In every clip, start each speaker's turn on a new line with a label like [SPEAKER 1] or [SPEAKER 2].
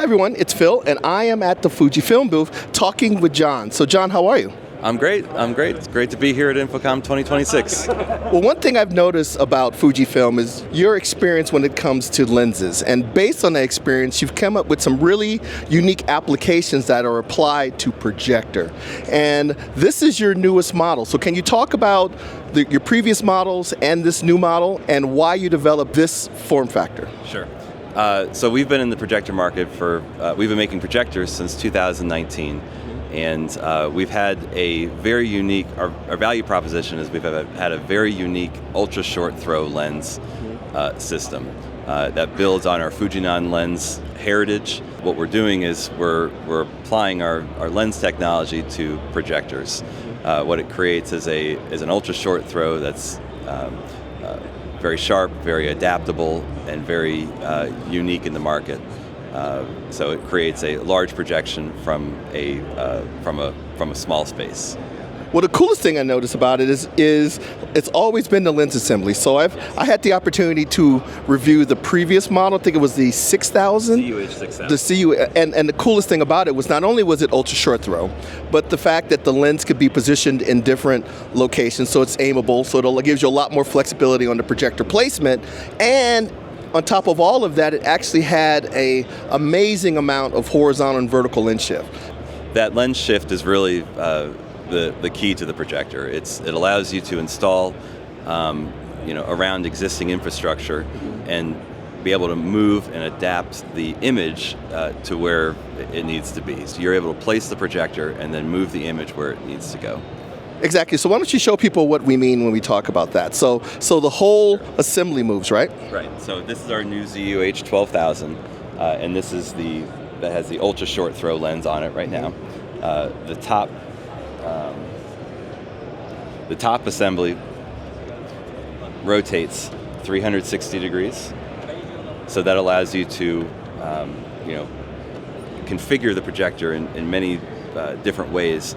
[SPEAKER 1] Hi everyone, it's Phil, and I am at the Fujifilm booth talking with John. So John, how are you?
[SPEAKER 2] I'm great. It's great to be here at InfoComm 2026.
[SPEAKER 1] Well, one thing I've noticed about Fujifilm is your experience when it comes to lenses. And based on that experience, you've come up with some really unique applications that are applied to projector. And this is your newest model. So can you talk about your previous models and this new model and why you developed this form factor?
[SPEAKER 2] Sure. So we've been in the projector market we've been making projectors since 2019. And we've had a very unique, our value proposition is we've had a very unique ultra short throw lens system that builds on our Fujinon lens heritage. What we're doing is we're applying our lens technology to projectors. What it creates is an ultra short throw that's very sharp, very adaptable, and very unique in the market. So it creates a large projection from a small space.
[SPEAKER 1] Well, the coolest thing I noticed about it is it's always been the lens assembly. So I had the opportunity to review the previous model. I think it was the 6000.
[SPEAKER 2] CUH 6000.
[SPEAKER 1] The CU, and the coolest thing about it was not only was it ultra short throw, but the fact that the lens could be positioned in different locations, so it's aimable. So it gives you a lot more flexibility on the projector placement, and on top of all of that, it actually had an amazing amount of horizontal and vertical lens shift.
[SPEAKER 2] That lens shift is really the key to the projector. It allows you to install around existing infrastructure and be able to move and adapt the image to where it needs to be. So you're able to place the projector and then move the image where it needs to go.
[SPEAKER 1] Exactly. So why don't you show people what we mean when we talk about that? So the whole assembly moves, right?
[SPEAKER 2] Right. So this is our new ZUH 12000, and this is that has the ultra short throw lens on it right now. The top assembly rotates 360 degrees, so that allows you to configure the projector in many different ways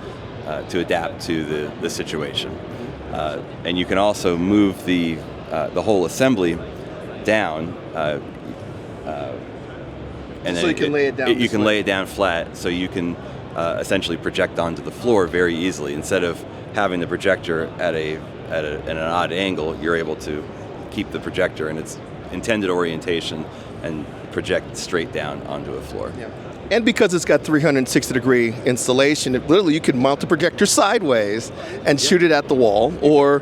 [SPEAKER 2] to adapt to the situation. And you can also move the whole assembly down. And
[SPEAKER 1] so you can lay it down.
[SPEAKER 2] You can lay it down flat, so you can essentially project onto the floor very easily. Instead of having the projector at an odd angle, you're able to keep the projector in its intended orientation and project straight down onto a floor.
[SPEAKER 1] Yeah. And because it's got 360-degree installation, literally you can mount the projector sideways and shoot it at the wall, or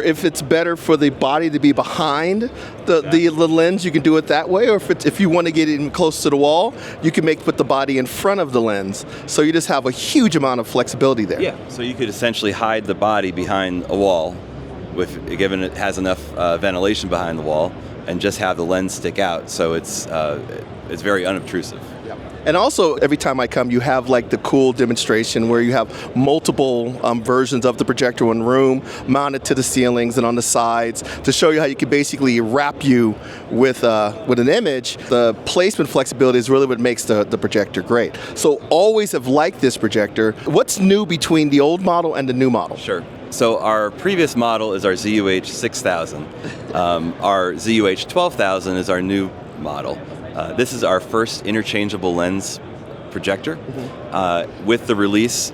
[SPEAKER 1] if it's better for the body to be behind the lens, you can do it that way. Or if you want to get it in close to the wall, you can put the body in front of the lens. So you just have a huge amount of flexibility there.
[SPEAKER 2] Yeah. So you could essentially hide the body behind a wall, given it has enough ventilation behind the wall, and just have the lens stick out. So it's very unobtrusive.
[SPEAKER 1] And also, every time I come, you have like the cool demonstration where you have multiple versions of the projector in room mounted to the ceilings and on the sides to show you how you can basically wrap you with an image. The placement flexibility is really what makes the projector great. So always have liked this projector. What's new between the old model and the new model?
[SPEAKER 2] Sure. So our previous model is our ZUH 6000. Our ZUH 12000 is our new model. This is our first interchangeable lens projector. With the release,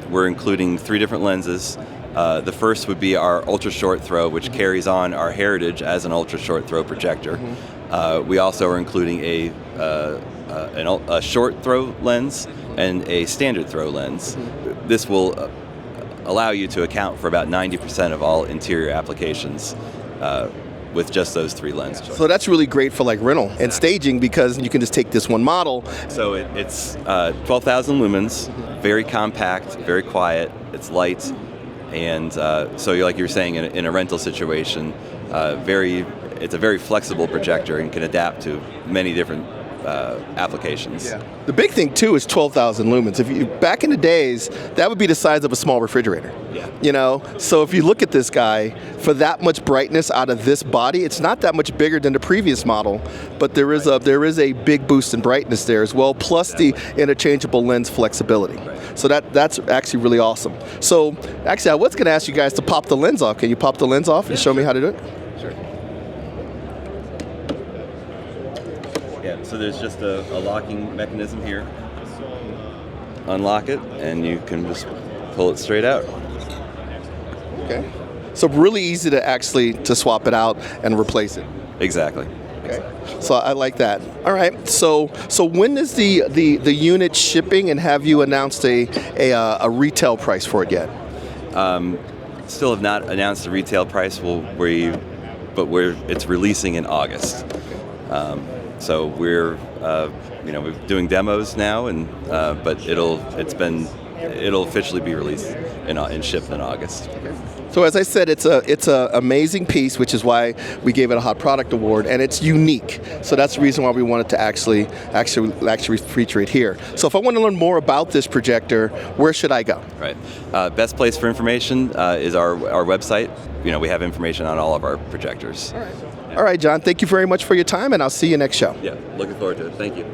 [SPEAKER 2] we're including 3 different lenses. The first would be our ultra short throw, which carries on our heritage as an ultra short throw projector. We also are including a short throw lens and a standard throw lens. This will allow you to account for about 90% of all interior applications with just those 3 lenses.
[SPEAKER 1] So that's really great for like rental and staging, because you can just take this one model.
[SPEAKER 2] So it's 12,000 lumens, very compact, very quiet, it's light, and so like you were saying, in a rental situation, it's a very flexible projector and can adapt to many different applications.
[SPEAKER 1] Yeah. The big thing too is 12,000 lumens. Back in the days, that would be the size of a small refrigerator.
[SPEAKER 2] Yeah.
[SPEAKER 1] So if you look at this guy, for that much brightness out of this body, it's not that much bigger than the previous model, but there is a big boost in brightness there as well, plus the interchangeable lens flexibility.
[SPEAKER 2] Right.
[SPEAKER 1] So that's actually really awesome. So actually, I was going to ask you guys to pop the lens off. Can you pop the lens off and show me how to do it?
[SPEAKER 2] Sure. So there's just a locking mechanism here. Unlock it, and you can just pull it straight out.
[SPEAKER 1] Okay. So really easy to actually to swap it out and replace it.
[SPEAKER 2] Exactly.
[SPEAKER 1] Okay. So I like that. All right. So when is the unit shipping, and have you announced a retail price for it yet?
[SPEAKER 2] Still have not announced the retail price. It's releasing in August. So we're we're doing demos now, but it'll officially be released and shipped in August.
[SPEAKER 1] So as I said, it's a amazing piece, which is why we gave it a Hot Product Award, and it's unique. So that's the reason why we wanted to actually feature it here. So if I want to learn more about this projector, where should I go?
[SPEAKER 2] Right. Best place for information is our website. We have information on all of our projectors.
[SPEAKER 1] All right, John. Thank you very much for your time, and I'll see you next show.
[SPEAKER 2] Yeah, looking forward to it. Thank you.